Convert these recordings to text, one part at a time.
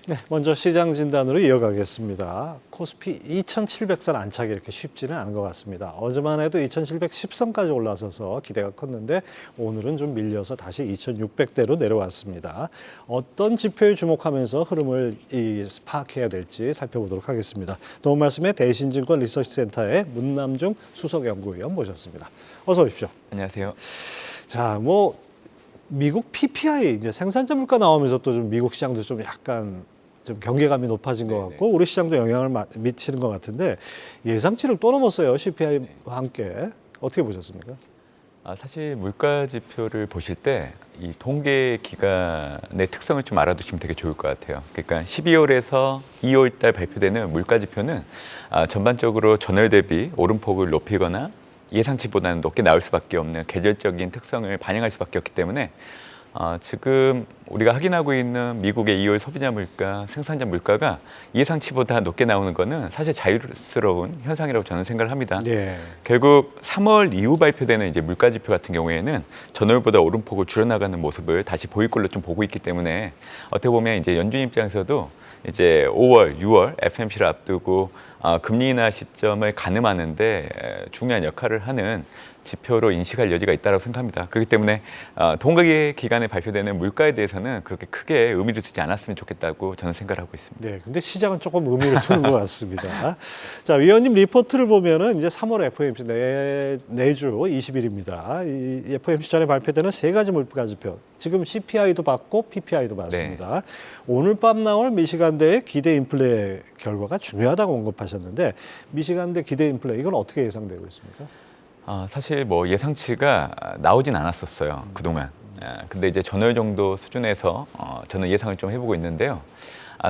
네, 먼저 시장 진단으로 이어가겠습니다. 코스피 2,700선 안착이 이렇게 쉽지는 않은 것 같습니다. 어제만 해도 2,710선까지 올라서서 기대가 컸는데 오늘은 좀 밀려서 다시 2,600대로 내려왔습니다. 어떤 지표에 주목하면서 흐름을 파악해야 될지 살펴보도록 하겠습니다. 도움 말씀에 대신증권 리서치센터의 문남중 수석연구위원 모셨습니다. 어서 오십시오. 안녕하세요. 자, 미국 PPI 이제 생산자 물가 나오면서 또 좀 미국 시장도 좀 약간 좀 경계감이 높아진 것 같고 우리 시장도 영향을 미치는 것 같은데 예상치를 또 넘었어요. CPI와 함께. 어떻게 보셨습니까? 사실 물가 지표를 보실 때 이 통계 기간의 특성을 좀 알아두시면 되게 좋을 것 같아요. 그러니까 12월에서 2월 달 발표되는 물가 지표는 전반적으로 전월 대비 오름폭을 높이거나 예상치보다는 높게 나올 수밖에 없는 계절적인 특성을 반영할 수밖에 없기 때문에 지금 우리가 확인하고 있는 미국의 2월 소비자 물가, 생산자 물가가 예상치보다 높게 나오는 것은 사실 자유스러운 현상이라고 저는 생각을 합니다. 네. 결국 3월 이후 발표되는 이제 물가 지표 같은 경우에는 전월보다 오름폭을 줄여나가는 모습을 다시 보일 걸로 좀 보고 있기 때문에 어떻게 보면 이제 연준 입장에서도 이제 5월, 6월 FMC를 앞두고 금리 인하 시점을 가늠하는데 중요한 역할을 하는 지표로 인식할 여지가 있다고 생각합니다. 그렇기 때문에 동계 기간에 발표되는 물가에 대해서는 그렇게 크게 의미를 두지 않았으면 좋겠다고 저는 생각을 하고 있습니다. 네, 근데 시장은 조금 의미를 두는 것 같습니다. 자, 위원님 리포트를 보면은 이제 3월 FOMC 내주 20일입니다. 이 FOMC 전에 발표되는 세 가지 물가 지표. 지금 CPI도 받고 PPI도 받습니다. 네. 오늘 밤 나올 미시간대의 기대 인플레 결과가 중요하다고 언급하셨는데 미시간대 기대 인플레 이건 어떻게 예상되고 있습니까? 사실 예상치가 나오진 않았었어요, 그동안. 근데 이제 전월 정도 수준에서 저는 예상을 좀 해보고 있는데요.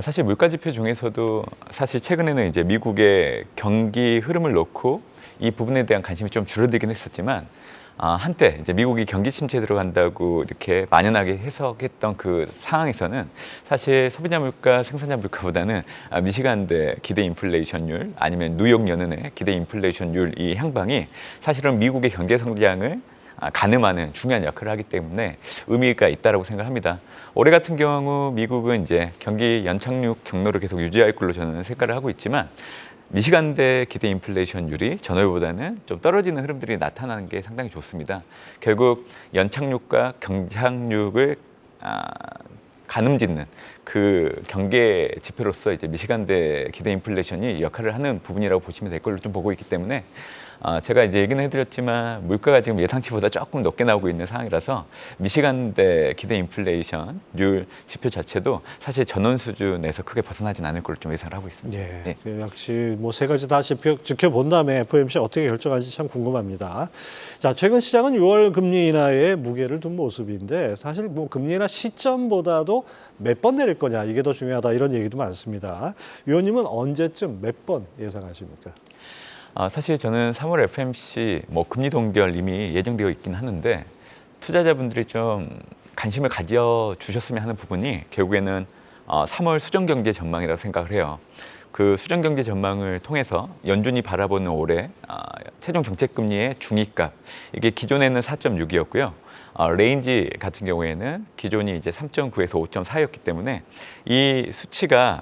사실 물가 지표 중에서도 사실 최근에는 이제 미국의 경기 흐름을 놓고 이 부분에 대한 관심이 좀 줄어들긴 했었지만 한때 이제 미국이 경기 침체에 들어간다고 이렇게 만연하게 해석했던 그 상황에서는 사실 소비자 물가, 생산자 물가보다는 미시간대 기대 인플레이션율 아니면 뉴욕 연은의 기대 인플레이션율 이 향방이 사실은 미국의 경제 성장을 가늠하는 중요한 역할을 하기 때문에 의미가 있다고 생각합니다. 올해 같은 경우 미국은 이제 경기 연착륙 경로를 계속 유지할 걸로 저는 생각을 하고 있지만 미시간대 기대 인플레이션율이 전월보다는 좀 떨어지는 흐름들이 나타나는 게 상당히 좋습니다. 결국 연착륙과 경착륙을 가늠짓는 그 경계 지표로서 이제 미시간대 기대 인플레이션이 역할을 하는 부분이라고 보시면 될 걸로 좀 보고 있기 때문에 제가 이제 얘기는 해드렸지만 물가가 지금 예상치보다 조금 높게 나오고 있는 상황이라서 미시간대 기대 인플레이션율 지표 자체도 사실 전원 수준에서 크게 벗어나진 않을 걸로 좀 예상을 하고 있습니다. 네. 역시 세 가지 다 지켜본 다음에 FOMC 어떻게 결정할지 참 궁금합니다. 자, 최근 시장은 6월 금리 인하에 무게를 둔 모습인데 사실 금리 인하 시점보다도 몇 번 내릴 거냐 이게 더 중요하다 이런 얘기도 많습니다. 위원님은 언제쯤 몇 번 예상하십니까? 사실 저는 3월 FMC 금리 동결 이미 예정되어 있긴 하는데 투자자분들이 좀 관심을 가져주셨으면 하는 부분이 결국에는 3월 수정경제 전망이라고 생각을 해요. 그 수정경제 전망을 통해서 연준이 바라보는 올해 최종 정책금리의 중위값 이게 기존에는 4.6이었고요. 레인지 같은 경우에는 기존이 이제 3.9에서 5.4였기 때문에 이 수치가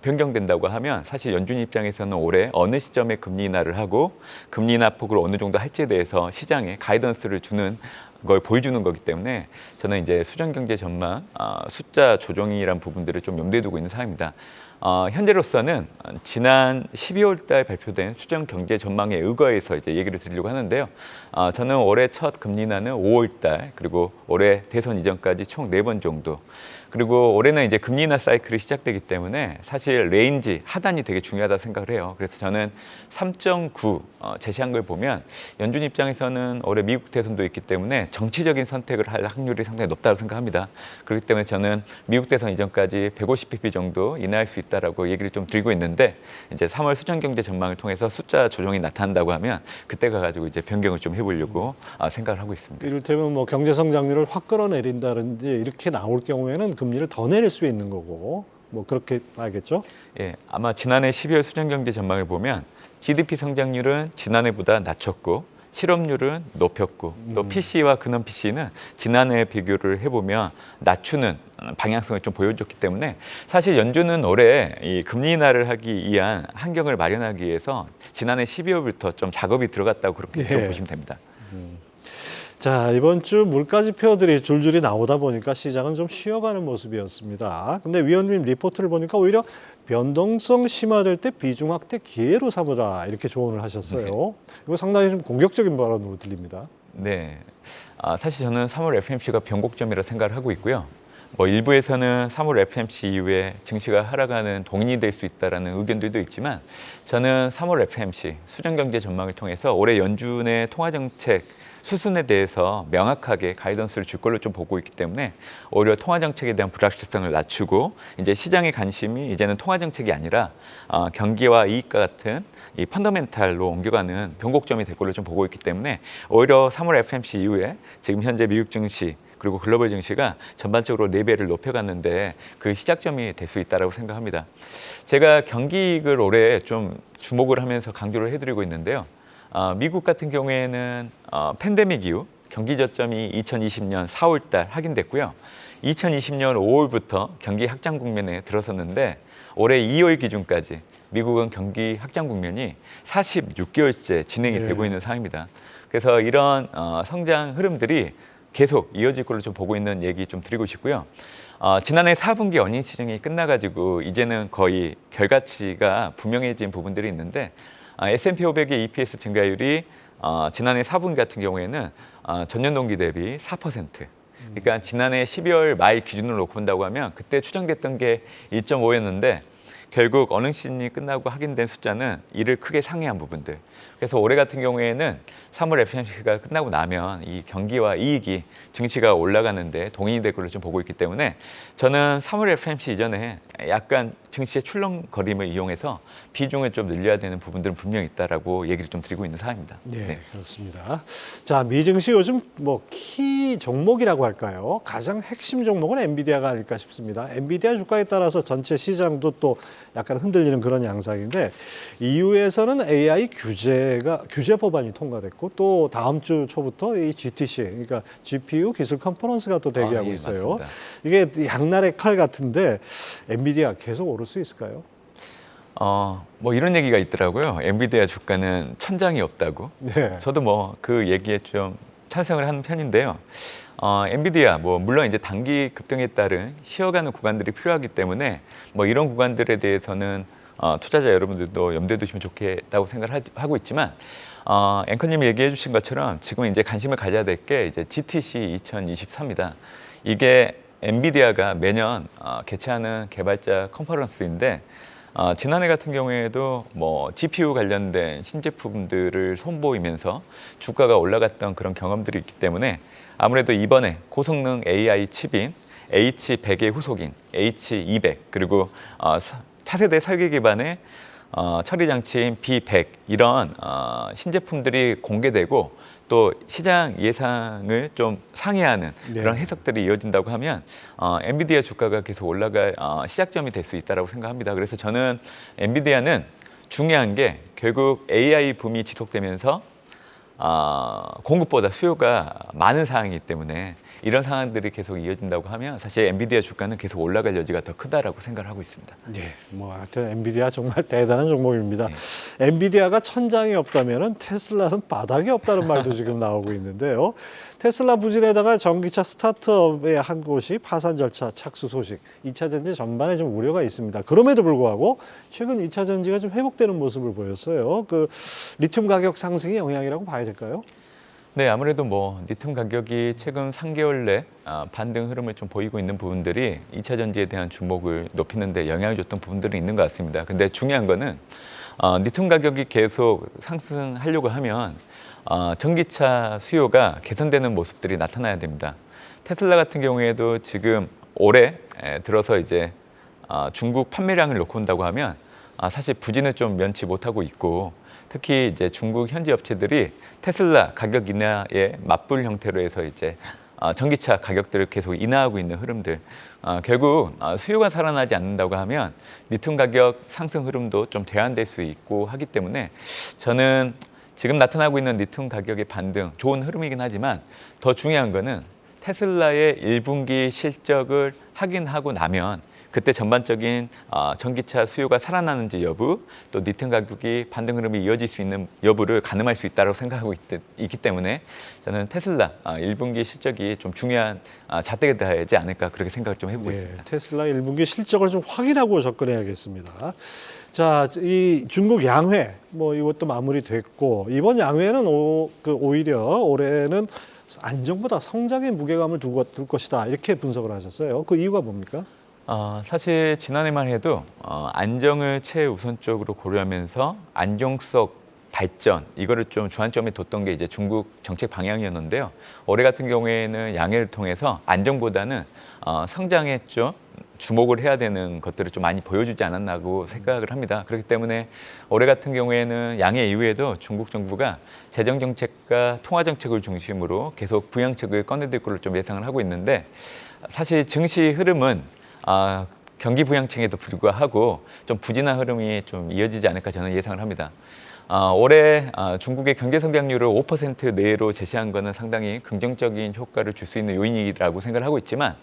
변경된다고 하면 사실 연준 입장에서는 올해 어느 시점에 금리 인하를 하고 금리 인하 폭을 어느 정도 할지에 대해서 시장에 가이던스를 주는 걸 보여주는 거기 때문에 저는 이제 수정경제 전망 숫자 조정이란 부분들을 좀 염두에 두고 있는 상황입니다. 현재로서는 지난 12월 달 발표된 수정 경제 전망에 의거해서 이제 얘기를 드리려고 하는데요. 저는 올해 첫 금리 인하는 5월 달 그리고 올해 대선 이전까지 총 4번 정도 그리고 올해는 이제 금리 인하 사이클이 시작되기 때문에 사실 레인지 하단이 되게 중요하다고 생각을 해요. 그래서 저는 3.9 제시한 걸 보면 연준 입장에서는 올해 미국 대선도 있기 때문에 정치적인 선택을 할 확률이 상당히 높다고 생각합니다. 그렇기 때문에 저는 미국 대선 이전까지 150bp 정도 인하할 수 있다라고 얘기를 좀 드리고 있는데 이제 3월 수정 경제 전망을 통해서 숫자 조정이 나타난다고 하면 그때 가가지고 이제 변경을 좀 해보려고 생각을 하고 있습니다. 이를테면 경제 성장률을 확 끌어내린다든지 이렇게 나올 경우에는 금리를 더 내릴 수 있는 거고 그렇게 봐야겠죠? 예, 아마 지난해 12월 수정 경제 전망을 보면 GDP 성장률은 지난해보다 낮췄고 실업률은 높였고 또 PC와 근원 PC는 지난해 비교를 해보면 낮추는 방향성을 좀 보여줬기 때문에 사실 연준은 올해 이 금리 인하를 하기 위한 환경을 마련하기 위해서 지난해 12월부터 좀 작업이 들어갔다고 그렇게 좀 보시면 됩니다. 자, 이번 주 물가지표들이 줄줄이 나오다 보니까 시장은 좀 쉬어가는 모습이었습니다. 근데 위원님 리포트를 보니까 오히려 변동성 심화될 때 비중 확대 기회로 삼으라 이렇게 조언을 하셨어요. 이거 상당히 좀 공격적인 발언으로 들립니다. 네, 사실 저는 3월 FMC가 변곡점이라 생각을 하고 있고요. 뭐 일부에서는 3월 FMC 이후에 증시가 하락하는 동인이 될 수 있다라는 의견들도 있지만 저는 3월 FMC 수정경제 전망을 통해서 올해 연준의 통화정책 수순에 대해서 명확하게 가이던스를 줄 걸로 좀 보고 있기 때문에 오히려 통화정책에 대한 불확실성을 낮추고 이제 시장의 관심이 이제는 통화정책이 아니라 경기와 이익과 같은 이 펀더멘탈로 옮겨가는 변곡점이 될 걸로 좀 보고 있기 때문에 오히려 3월 FMC 이후에 지금 현재 미국 증시 그리고 글로벌 증시가 전반적으로 레벨을 높여갔는데 그 시작점이 될 수 있다고 생각합니다. 제가 경기익을 올해 좀 주목을 하면서 강조를 해드리고 있는데요. 미국 같은 경우에는 팬데믹 이후 경기 저점이 2020년 4월 달 확인됐고요. 2020년 5월부터 경기 확장 국면에 들어섰는데 올해 2월 기준까지 미국은 경기 확장 국면이 46개월째 진행이 되고 있는 상황입니다. 그래서 이런 성장 흐름들이 계속 이어질 걸로 좀 보고 있는 얘기 좀 드리고 싶고요. 지난해 4분기 earning 시즌이 끝나가지고 이제는 거의 결과치가 분명해진 부분들이 있는데 S&P 500의 EPS 증가율이 지난해 4분기 같은 경우에는 전년 동기 대비 4%. 그러니까 지난해 12월 말 기준으로 놓고 본다고 하면 그때 추정됐던 게 1.5였는데 결국 earning 시즌이 끝나고 확인된 숫자는 이를 크게 상회한 부분들. 그래서 올해 같은 경우에는 3월 FOMC가 끝나고 나면 이 경기와 이익이 증시가 올라가는데 동인이 될 걸로 좀 보고 있기 때문에 저는 3월 FOMC 이전에 약간 증시의 출렁거림을 이용해서 비중을 좀 늘려야 되는 부분들은 분명히 있다라고 얘기를 좀 드리고 있는 상황입니다. 네, 그렇습니다. 자, 미증시 요즘 뭐 키 종목이라고 할까요? 가장 핵심 종목은 엔비디아가 아닐까 싶습니다. 엔비디아 주가에 따라서 전체 시장도 또 약간 흔들리는 그런 양상인데 EU에서는 AI 규제 법안이 통과됐고 또 다음 주 초부터 이 GTC 그러니까 GPU 기술 컨퍼런스가 또 대기하고 있어요. 맞습니다. 이게 양날의 칼 같은데 엔비디아 계속 오를 수 있을까요? 뭐 이런 얘기가 있더라고요. 엔비디아 주가는 천장이 없다고. 네. 저도 뭐 그 얘기에 좀 찬성을 하는 편인데요. 엔비디아 뭐 물론 이제 단기 급등에 따른 쉬어가는 구간들이 필요하기 때문에 뭐 이런 구간들에 대해서는 투자자 여러분들도 염두에 두시면 좋겠다고 생각을 하고 있지만 앵커님이 얘기해 주신 것처럼 지금 이제 관심을 가져야 될 게 이제 GTC 2024입니다. 이게 엔비디아가 매년 개최하는 개발자 컨퍼런스인데 지난해 같은 경우에도 뭐 GPU 관련된 신제품들을 선보이면서 주가가 올라갔던 그런 경험들이 있기 때문에 아무래도 이번에 고성능 AI 칩인 H100의 후속인 H200 그리고 차세대 설계 기반의 처리 장치인 B100 이런 신제품들이 공개되고 또 시장 예상을 좀 상회하는 그런 해석들이 이어진다고 하면 엔비디아 주가가 계속 올라갈 시작점이 될 수 있다고 생각합니다. 그래서 저는 엔비디아는 중요한 게 결국 AI 붐이 지속되면서 공급보다 수요가 많은 상황이기 때문에 이런 상황들이 계속 이어진다고 하면 사실 엔비디아 주가는 계속 올라갈 여지가 더 크다라고 생각을 하고 있습니다. 네, 뭐 하여튼 엔비디아 정말 대단한 종목입니다. 엔비디아가 천장이 없다면은 테슬라는 바닥이 없다는 말도 지금 나오고 있는데요. 테슬라 부진에다가 전기차 스타트업의 한 곳이 파산 절차 착수 소식, 2차 전지 전반에 좀 우려가 있습니다. 그럼에도 불구하고 최근 2차 전지가 좀 회복되는 모습을 보였어요. 그 리튬 가격 상승의 영향이라고 봐야 될까요? 네, 아무래도 뭐 리튬 가격이 최근 3개월 내 반등 흐름을 좀 보이고 있는 부분들이 2차 전지에 대한 주목을 높이는 데 영향을 줬던 부분들이 있는 것 같습니다. 근데 중요한 거는 리튬 가격이 계속 상승하려고 하면 전기차 수요가 개선되는 모습들이 나타나야 됩니다. 테슬라 같은 경우에도 지금 올해 들어서 이제 중국 판매량을 놓고 온다고 하면 사실 부진을 좀 면치 못하고 있고 특히 이제 중국 현지 업체들이 테슬라 가격 인하에 맞불 형태로 해서 이제 전기차 가격들을 계속 인하하고 있는 흐름들 결국 수요가 살아나지 않는다고 하면 리튬 가격 상승 흐름도 좀 제한될 수 있고 하기 때문에 저는 지금 나타나고 있는 리튬 가격의 반등 좋은 흐름이긴 하지만 더 중요한 거는 테슬라의 1분기 실적을 확인하고 나면 그때 전반적인 전기차 수요가 살아나는지 여부, 또 리튬 가격이 반등 흐름이 이어질 수 있는 여부를 가늠할 수 있다고 생각하고 있기 때문에 저는 테슬라 1분기 실적이 좀 중요한 잣대가 되지 않을까 그렇게 생각을 좀 해보고 있습니다. 테슬라 1분기 실적을 좀 확인하고 접근해야겠습니다. 자, 이 중국 양회 뭐 이것도 마무리됐고 이번 양회는 오히려 올해는 안정보다 성장의 무게감을 둘 것이다 이렇게 분석을 하셨어요. 그 이유가 뭡니까? 사실 지난해만 해도 안정을 최우선적으로 고려하면서 안정성 발전 이거를 좀 주안점에 뒀던 게 이제 중국 정책 방향이었는데요. 올해 같은 경우에는 양해를 통해서 안정보다는 성장에 좀 주목을 해야 되는 것들을 좀 많이 보여주지 않았나고 생각을 합니다. 그렇기 때문에 올해 같은 경우에는 양해 이후에도 중국 정부가 재정 정책과 통화 정책을 중심으로 계속 부양책을 꺼내들 걸로 좀 예상을 하고 있는데 사실 증시 흐름은 경기 부양책에도 불구하고 좀 부진한 흐름이 좀 이어지지 않을까 저는 예상을 합니다. 올해 중국의 경제 성장률을 5% 내로 제시한 것은 상당히 긍정적인 효과를 줄 수 있는 요인이라고 생각을 하고 있지만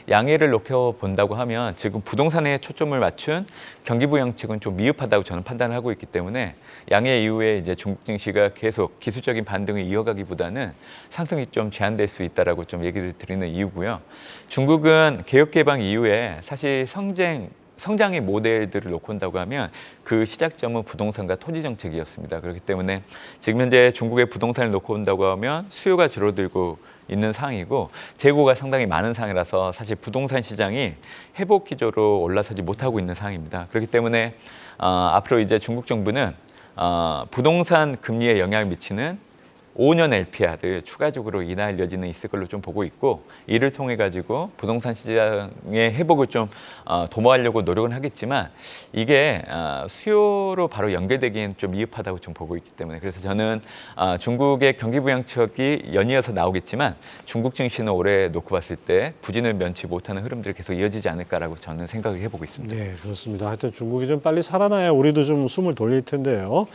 양해를 놓고 본다고 하면 지금 부동산에 초점을 맞춘 경기 부양책은 좀 미흡하다고 저는 판단을 하고 있기 때문에 양해 이후에 이제 중국 증시가 계속 기술적인 반등을 이어가기보다는 상승이 좀 제한될 수 있다라고 좀 얘기를 드리는 이유고요. 중국은 개혁 개방 이후에 사실 성장의 모델들을 놓고 온다고 하면 그 시작점은 부동산과 토지 정책이었습니다. 그렇기 때문에 지금 현재 중국의 부동산을 놓고 온다고 하면 수요가 줄어들고 있는 상황이고 재고가 상당히 많은 상황이라서 사실 부동산 시장이 회복 기조로 올라서지 못하고 있는 상황입니다. 그렇기 때문에 앞으로 이제 중국 정부는 부동산 금리에 영향을 미치는 5년 LPR을 추가적으로 인하할 여지는 있을 걸로 좀 보고 있고 이를 통해 가지고 부동산 시장의 회복을 좀 도모하려고 노력은 하겠지만 이게 수요로 바로 연결되기엔 좀 미흡하다고 좀 보고 있기 때문에 그래서 저는 중국의 경기 부양책이 연이어서 나오겠지만 중국 증시는 올해 놓고 봤을 때 부진을 면치 못하는 흐름들이 계속 이어지지 않을까라고 저는 생각을 해보고 있습니다. 네, 그렇습니다. 하여튼 중국이 좀 빨리 살아나야 우리도 좀 숨을 돌릴 텐데요.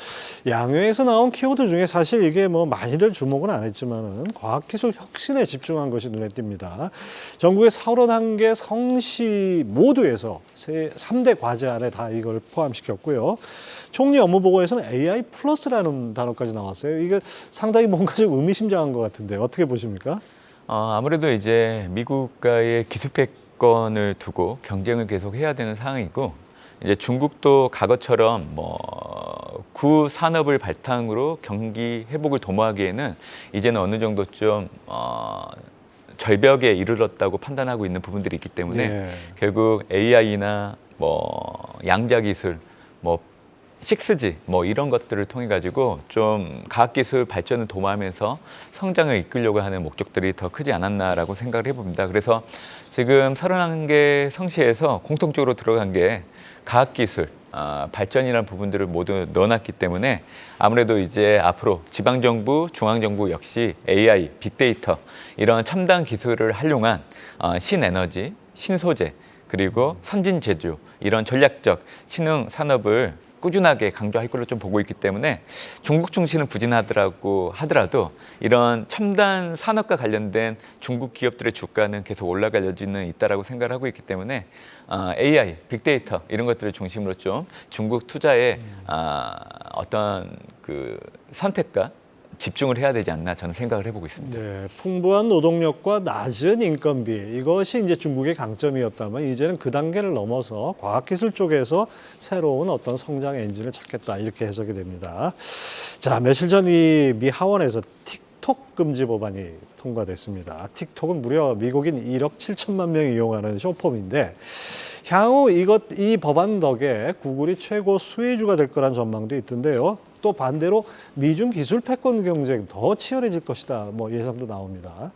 양회에서 나온 키워드 중에 사실 이게 뭐 많이들 주목은 안 했지만은 과학기술 혁신에 집중한 것이 눈에 띕니다. 전국의 31개 성시 모두에서 3대 과제 안에 다 이걸 포함시켰고요. 총리 업무 보고에서는 AI 플러스라는 단어까지 나왔어요. 이게 상당히 뭔가 좀 의미심장한 것 같은데 어떻게 보십니까? 아무래도 이제 미국과의 기술패권을 두고 경쟁을 계속 해야 되는 상황이고 이제 중국도 과거처럼 구 산업을 바탕으로 경기 회복을 도모하기에는 이제는 어느 정도 좀 절벽에 이르렀다고 판단하고 있는 부분들이 있기 때문에 결국 AI나 양자 기술, 6G 이런 것들을 통해 가지고 좀 과학기술 발전을 도모하면서 성장을 이끌려고 하는 목적들이 더 크지 않았나라고 생각을 해봅니다. 그래서 지금 31개 성시에서 공통적으로 들어간 게 과학기술 발전이라는 부분들을 모두 넣어놨기 때문에 아무래도 이제 앞으로 지방정부, 중앙정부 역시 AI, 빅데이터 이런 첨단 기술을 활용한 신에너지, 신소재 그리고 선진제조 이런 전략적 신흥 산업을 꾸준하게 강조할 걸로 좀 보고 있기 때문에 중국 증시는 부진하더라도 이런 첨단 산업과 관련된 중국 기업들의 주가는 계속 올라갈 여지는 있다라고 생각을 하고 있기 때문에 AI, 빅데이터 이런 것들을 중심으로 좀 중국 투자에 어떤 그 선택과 집중을 해야 되지 않나 저는 생각을 해보고 있습니다. 네, 풍부한 노동력과 낮은 인건비 이것이 이제 중국의 강점이었다면 이제는 그 단계를 넘어서 과학기술 쪽에서 새로운 어떤 성장 엔진을 찾겠다 이렇게 해석이 됩니다. 자, 며칠 전 이 미 하원에서 틱톡 금지 법안이 통과됐습니다. 틱톡은 무려 미국인 1억 7천만 명이 이용하는 쇼폼인데 향후 이 법안 덕에 구글이 최고 수혜주가 될 거란 전망도 있던데요. 또 반대로 미중 기술 패권 경쟁 더 치열해질 것이다. 예상도 나옵니다.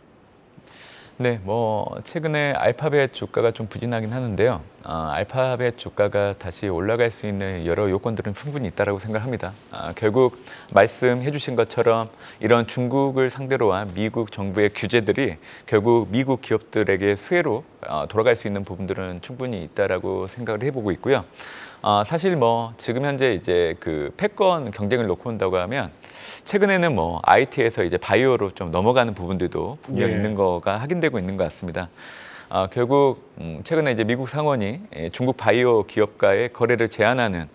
네, 최근에 알파벳 주가가 좀 부진하긴 하는데요. 알파벳 주가가 다시 올라갈 수 있는 여러 요건들은 충분히 있다고 생각합니다. 결국 말씀해 주신 것처럼 이런 중국을 상대로 한 미국 정부의 규제들이 결국 미국 기업들에게 수혜로 돌아갈 수 있는 부분들은 충분히 있다라고 생각을 해보고 있고요. 사실 뭐 지금 현재 이제 그 패권 경쟁을 놓고 본다고 하면 최근에는 뭐 IT에서 이제 바이오로 좀 넘어가는 부분들도 분명히 예. 있는 거가 확인되고 있는 것 같습니다. 결국 최근에 이제 미국 상원이 중국 바이오 기업과의 거래를 제한하는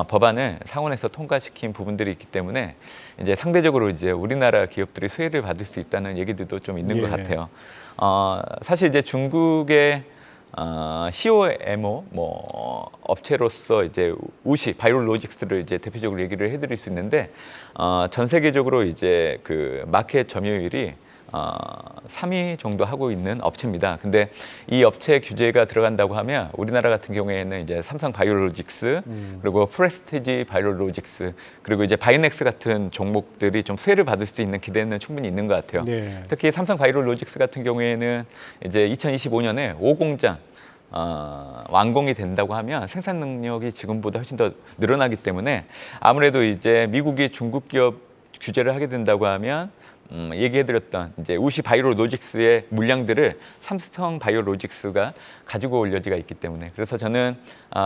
법안을 상원에서 통과시킨 부분들이 있기 때문에 이제 상대적으로 이제 우리나라 기업들이 수혜를 받을 수 있다는 얘기들도 좀 있는 것 예. 같아요. 사실 이제 중국의 COMO 뭐 업체로서 이제 우시 바이오로직스를 이제 대표적으로 얘기를 해드릴 수 있는데 전 세계적으로 이제 그 마켓 점유율이 3위 정도 하고 있는 업체입니다. 근데 이 업체 규제가 들어간다고 하면 우리나라 같은 경우에는 이제 삼성 바이오로직스 그리고 프레스티지 바이오로직스 그리고 이제 바이넥스 같은 종목들이 좀 수혜를 받을 수 있는 기대는 충분히 있는 것 같아요. 네. 특히 삼성 바이오로직스 같은 경우에는 이제 2025년에 5공장 완공이 된다고 하면 생산 능력이 지금보다 훨씬 더 늘어나기 때문에 아무래도 이제 미국이 중국 기업 규제를 하게 된다고 하면 얘기해드렸던 이제 우시 바이오로직스의 물량들을 삼성 바이오로직스가 가지고 올 여지가 있기 때문에 그래서 저는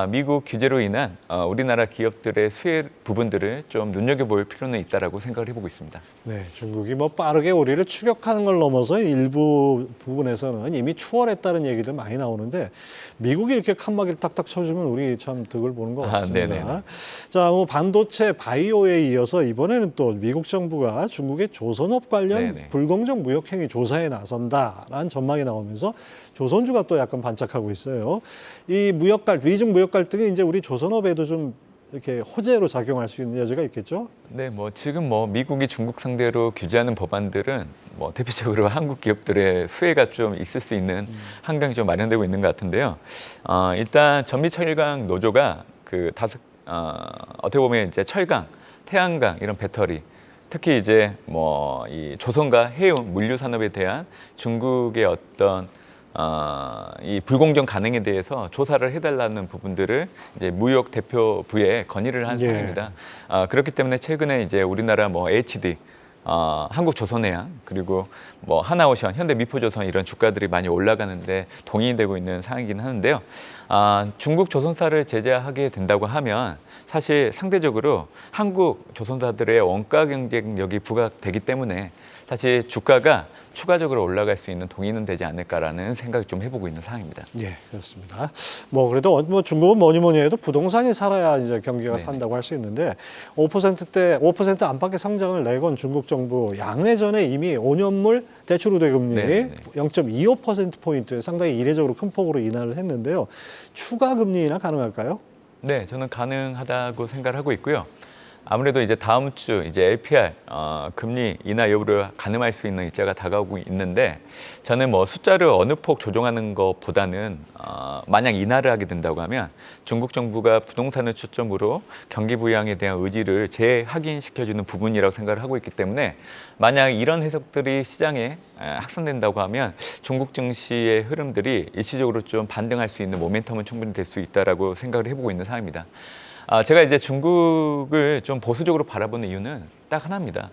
미국 규제로 인한 우리나라 기업들의 수혜 부분들을 좀 눈여겨볼 필요는 있다라고 생각을 해보고 있습니다. 네, 중국이 뭐 빠르게 우리를 추격하는 걸 넘어서 일부 부분에서는 이미 추월했다는 얘기들 많이 나오는데 미국이 이렇게 칸막이를 딱딱 쳐주면 우리 참 득을 보는 것 같습니다. 네네네. 자, 뭐 반도체 바이오에 이어서 이번에는 또 미국 정부가 중국의 조선업 관련 네네. 불공정 무역 행위 조사에 나선다라는 전망이 나오면서 조선주가 또 약간 반짝하고 있어요. 이 미중 무역 갈등이 이제 우리 조선업에도 좀 이렇게 호재로 작용할 수 있는 여지가 있겠죠? 네, 뭐 지금 뭐 미국이 중국 상대로 규제하는 법안들은 뭐 대표적으로 한국 기업들의 수혜가 좀 있을 수 있는 환경이 좀 마련되고 있는 것 같은데요. 일단 전미철강 노조가 그 어떻게 보면 이제 철강, 태양광 이런 배터리 특히 이제 뭐 이 조선과 해운 물류 산업에 대한 중국의 어떤 이 불공정 가능에 대해서 조사를 해달라는 부분들을 이제 무역 대표부에 건의를 한 예. 상황입니다. 그렇기 때문에 최근에 이제 우리나라 뭐 HD, 한국조선해양 그리고 뭐 하나오션, 현대미포조선 이런 주가들이 많이 올라가는데 동의이 되고 있는 상황이긴 하는데요. 중국 조선사를 제재하게 된다고 하면 사실 상대적으로 한국 조선사들의 원가 경쟁력이 부각되기 때문에 사실 주가가 추가적으로 올라갈 수 있는 동의는 되지 않을까라는 생각을 좀 해보고 있는 상황입니다. 예, 그렇습니다. 뭐 그래도 뭐 중국은 뭐니 해도 부동산이 살아야 이제 경기가 네. 산다고 할 수 있는데 5% 안팎의 성장을 내건 중국 정부 양회 전에 이미 5년물 대출 우대 금리 네. 0.25% 포인트 상당히 이례적으로 큰 폭으로 인하를 했는데요. 추가 금리 인하 가능할까요? 네, 저는 가능하다고 생각을 하고 있고요. 아무래도 이제 다음 주 이제 LPR 금리 인하 여부를 가늠할 수 있는 일자가 다가오고 있는데 저는 뭐 숫자를 어느 폭 조정하는 것보다는 만약 인하를 하게 된다고 하면 중국 정부가 부동산을 초점으로 경기 부양에 대한 의지를 재확인시켜주는 부분이라고 생각을 하고 있기 때문에 만약 이런 해석들이 시장에 확산된다고 하면 중국 증시의 흐름들이 일시적으로 좀 반등할 수 있는 모멘텀은 충분히 될 수 있다라고 생각을 해보고 있는 상황입니다. 제가 이제 중국을 좀 보수적으로 바라보는 이유는 딱 하나입니다.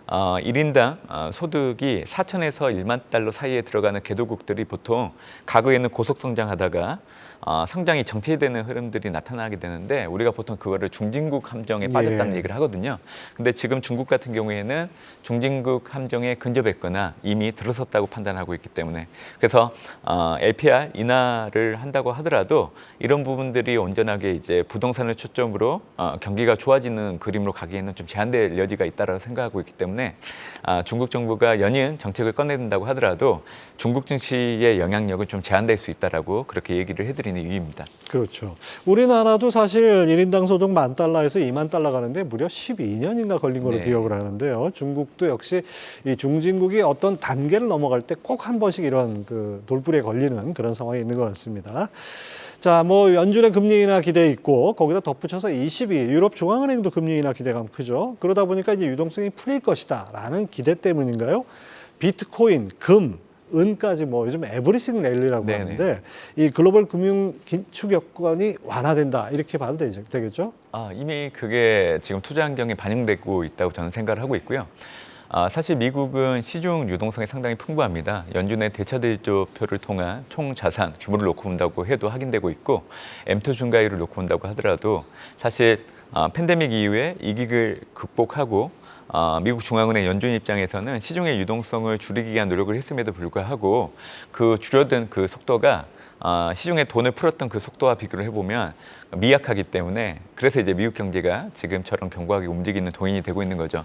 1인당 소득이 4천에서 1만 달러 사이에 들어가는 개도국들이 보통 과거에는 고속 성장하다가 성장이 정체되는 흐름들이 나타나게 되는데 우리가 보통 그거를 중진국 함정에 빠졌다는 예. 얘기를 하거든요. 근데 지금 중국 같은 경우에는 중진국 함정에 근접했거나 이미 들어섰다고 판단하고 있기 때문에 그래서 LPR 인하를 한다고 하더라도 이런 부분들이 온전하게 이제 부동산을 초점으로 경기가 좋아지는 그림으로 가기에는 좀 제한될 여지가 있다고 생각하고 있기 때문에 중국 정부가 연이은 정책을 꺼내든다고 하더라도 중국 증시의 영향력은 좀 제한될 수 있다라고 그렇게 얘기를 해드리는 이유입니다. 그렇죠. 우리나라도 사실 1인당 소득 10,000달러에서 2만 달러 가는데 무려 12년인가 걸린 걸로 네. 기억을 하는데요. 중국도 역시 이 중진국이 어떤 단계를 넘어갈 때 꼭 한 번씩 이런 그 돌부리에 걸리는 그런 상황이 있는 것 같습니다. 자, 뭐 연준의 금리 인하 기대 있고 거기다 덧붙여서 22 유럽 중앙은행도 금리 인하 기대감 크죠. 그러다 보니까 이제 유동성이 풀릴 것이다라는 기대 때문인가요? 비트코인, 금 은까지 뭐 요즘 에브리싱 랠리라고 네네. 하는데 이 글로벌 금융 긴축 여건이 완화된다 이렇게 봐도 되겠죠? 이미 그게 지금 투자 환경에 반영되고 있다고 저는 생각을 하고 있고요. 사실 미국은 시중 유동성이 상당히 풍부합니다. 연준의 대차대조표를 통한 총 자산 규모를 놓고 본다고 해도 확인되고 있고 M2 중과율을 놓고 본다고 하더라도 사실 팬데믹 이후에 이익을 극복하고 미국 중앙은행 연준 입장에서는 시중의 유동성을 줄이기 위한 노력을 했음에도 불구하고 그 줄어든 그 속도가 시중에 돈을 풀었던 그 속도와 비교를 해보면 미약하기 때문에 그래서 이제 미국 경제가 지금처럼 견고하게 움직이는 동인이 되고 있는 거죠.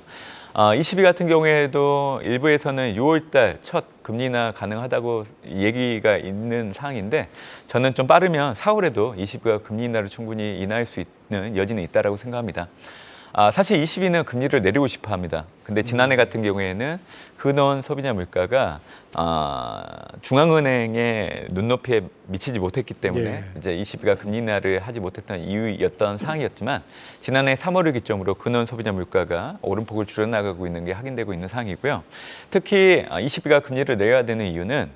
ECB 같은 경우에도 일부에서는 6월달 첫 금리 인하 가능하다고 얘기가 있는 상황인데 저는 좀 빠르면 4월에도 ECB가 금리 인하를 충분히 인하할 수 있는 여지는 있다라고 생각합니다. 사실 ECB는 금리를 내리고 싶어 합니다. 근데 지난해 같은 경우에는 근원 소비자 물가가 중앙은행의 눈높이에 미치지 못했기 때문에 예. 이제 ECB가 금리 인하를 하지 못했던 이유였던 상황이었지만 지난해 3월을 기점으로 근원 소비자 물가가 오름폭을 줄여나가고 있는 게 확인되고 있는 상황이고요. 특히 ECB가 금리를 내야 되는 이유는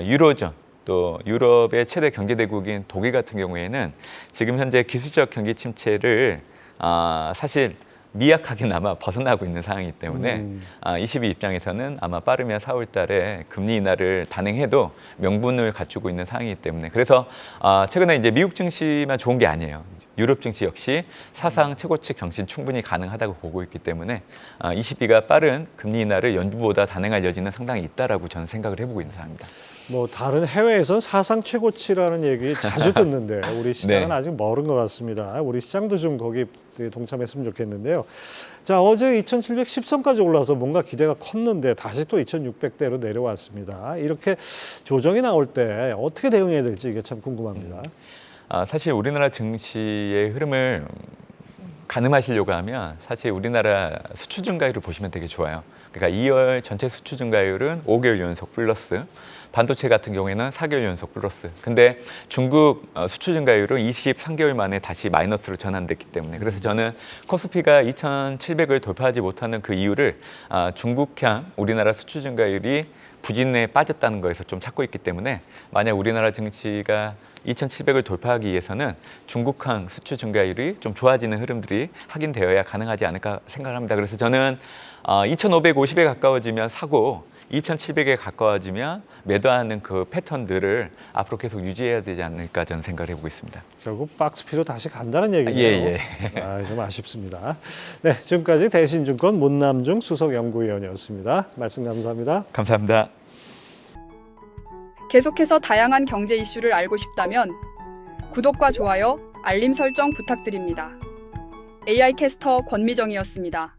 유로존 또 유럽의 최대 경제대국인 독일 같은 경우에는 지금 현재 기술적 경기 침체를 사실 미약하게나마 벗어나고 있는 상황이기 때문에 ECB 입장에서는 아마 빠르면 4월 달에 금리 인하를 단행해도 명분을 갖추고 있는 상황이기 때문에 그래서 최근에 이제 미국 증시만 좋은 게 아니에요. 유럽 증시 역시 사상 최고치 경신 충분히 가능하다고 보고 있기 때문에 ECB가 빠른 금리 인하를 연준보다 단행할 여지는 상당히 있다라고 저는 생각을 해보고 있는 상황입니다. 뭐 다른 해외에선 사상 최고치라는 얘기 자주 듣는데 우리 시장은 네. 아직 멀은 것 같습니다. 우리 시장도 좀 거기 동참했으면 좋겠는데요. 자, 어제 2710선까지 올라서 뭔가 기대가 컸는데 다시 또 2600대로 내려왔습니다. 이렇게 조정이 나올 때 어떻게 대응해야 될지 이게 참 궁금합니다. 사실 우리나라 증시의 흐름을 가늠하시려고 하면 사실 우리나라 수출 증가율을 보시면 되게 좋아요. 그러니까 2월 전체 수출 증가율은 5개월 연속 플러스, 반도체 같은 경우에는 4개월 연속 플러스. 근데 중국 수출 증가율은 23개월 만에 다시 마이너스로 전환됐기 때문에 그래서 저는 코스피가 2,700을 돌파하지 못하는 그 이유를 중국향 우리나라 수출 증가율이 부진에 빠졌다는 거에서 좀 찾고 있기 때문에 만약 우리나라 증시가 2,700을 돌파하기 위해서는 중국항 수출 증가율이 좀 좋아지는 흐름들이 확인되어야 가능하지 않을까 생각합니다. 그래서 저는 2,550에 가까워지면 사고 2,700에 가까워지면 매도하는 그 패턴들을 앞으로 계속 유지해야 되지 않을까 저는 생각을 해보고 있습니다. 결국 박스피로 다시 간다는 얘기네요. 예. 좀 아쉽습니다. 네, 지금까지 대신증권 문남중 수석연구위원이었습니다. 말씀 감사합니다. 감사합니다. 계속해서 다양한 경제 이슈를 알고 싶다면 구독과 좋아요, 알림 설정 부탁드립니다. AI 캐스터 권미정이었습니다.